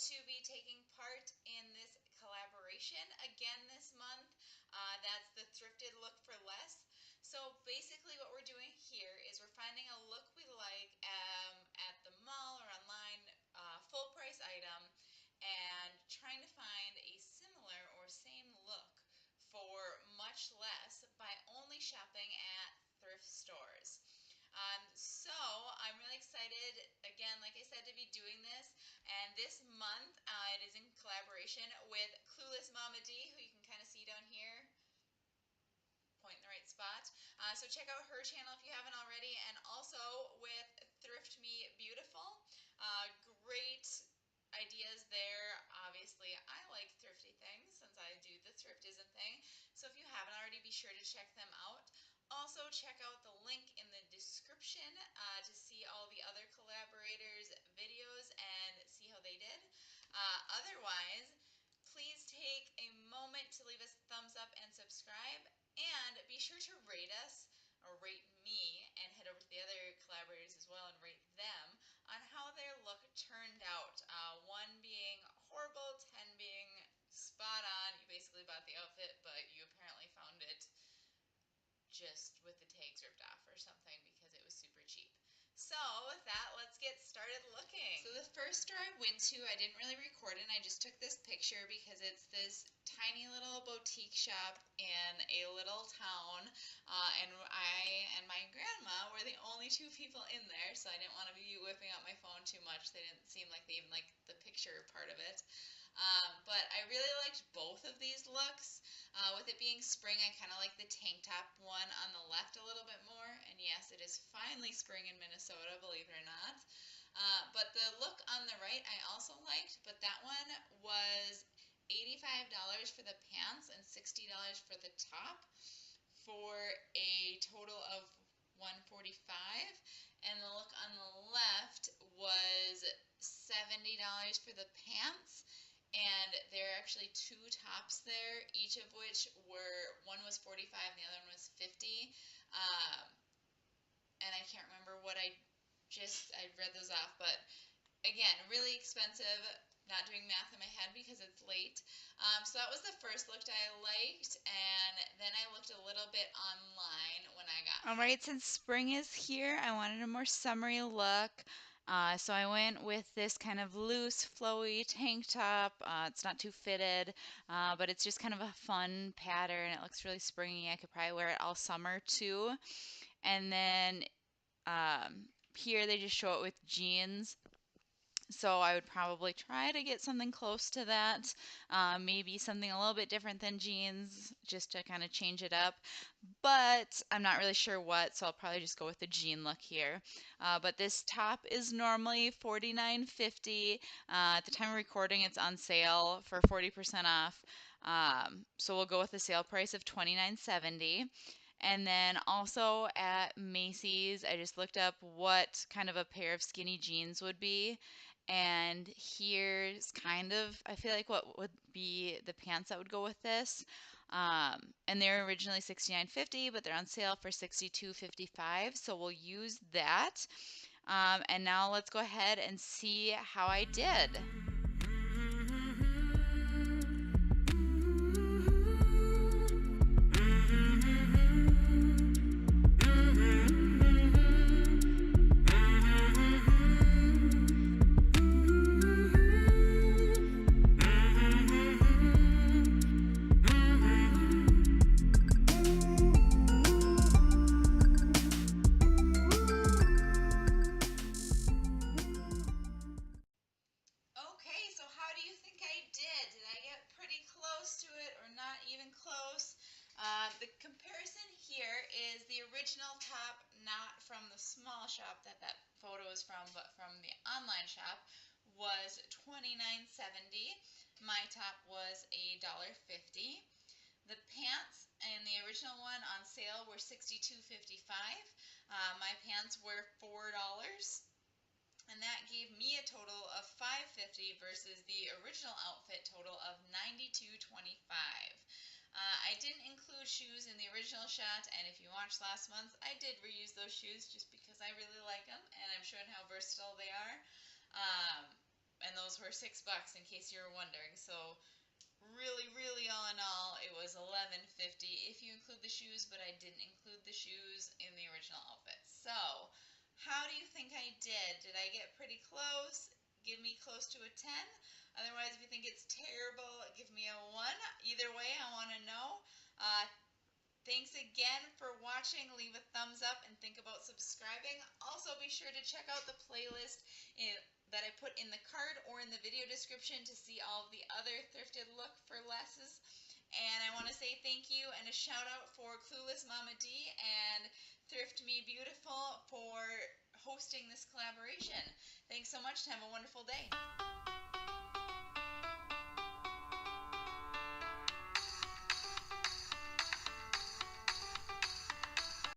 to be taking part in this collaboration again this month. That's the Thrifted Look For Less. So basically what we're doing here is we're finding a look we like at the mall or online, full price item, and trying to find a similar or same look for much less by only shopping at thrift stores. So I'm really excited, again, like I said, to be doing this. And this month, it is in collaboration with Clueless Mama D, who you can kind of see down here. Point in the right spot. So check out her channel if you haven't already, and also with Thrift Me Beautiful. Great ideas there. Obviously, I like thrifty things since I do the thriftism thing. So if you haven't already, be sure to check them out. Also, check out the link in the description to see all the other collaborators' videos and see how they did. Otherwise, please take a moment to leave us a thumbs up and subscribe. And be sure to rate us, or rate me, and head over to the other collaborators as well and rate them on how their look turned out. 1 being horrible, 10 being spot on. You basically bought the outfit, but you apparently found it just with the tags ripped off or something because it was super cheap. So with that, let's get started looking. So the first store I went to, I didn't really record it, and I just took this picture because it's this tiny little boutique shop in a little town, and I and my grandma were the only 2 people in there, so I didn't want to be whipping out my phone too much. They didn't seem like they even liked the picture part of it. But I really liked both of these looks. With it being spring, I kind of like the tank top one on the left a little bit more. And yes, it is finally spring in Minnesota, believe it or not. But the look on the right I also liked, but that one was $85 for the pants and $60 for the top for a total of $145. And the look on the left was $70 for the pants. And there are actually 2 tops there, each of which one was $45 and the other one was $50. And I can't remember what I read those off, but again, really expensive. Not doing math in my head because it's late. So that was the first look I liked, and then I looked a little bit online when I got home. Alright, since spring is here, I wanted a more summery look. So I went with this kind of loose, flowy tank top. It's not too fitted, but it's just kind of a fun pattern. It looks really springy. I could probably wear it all summer too. And then here they just show it with jeans. So I would probably try to get something close to that, maybe something a little bit different than jeans, just to kind of change it up. But I'm not really sure what, so I'll probably just go with the jean look here. But this top is normally $49.50. At the time of recording, it's on sale for 40% off. So we'll go with the sale price of $29.70. And then also at Macy's, I just looked up what kind of a pair of skinny jeans would be. And here's kind of, I feel like what would be the pants that would go with this. And they're originally $69.50, but they're on sale for $62.55. So we'll use that. And now let's go ahead and see how I did. Close. The comparison here is the original top, not from the small shop that photo is from, but from the online shop, was $29.70. My top was $1.50. The pants in the original one on sale were $62.55. My pants were $4. And that gave me a total of $5.50 versus the original outfit total of $92.25. I didn't include shoes in the original shot, and if you watched last month, I did reuse those shoes just because I really like them, and I'm showing how versatile they are. And those were $6 in case you were wondering. So really all in all it was $11.50 if you include the shoes, but I didn't include the shoes in the original outfit. So how do you think I did? Did I get pretty close? Give me close to a 10. Otherwise, if you think it's terrible, give me a 1. Either way, I want to know. Thanks again for watching. Leave a thumbs up and think about subscribing. Also, be sure to check out the playlist that I put in the card or in the video description to see all of the other Thrifted Look for Lesses. And I want to say thank you and a shout out for Clueless Mama D and Thrift Me Beautiful for hosting this collaboration. Thanks so much and have a wonderful day.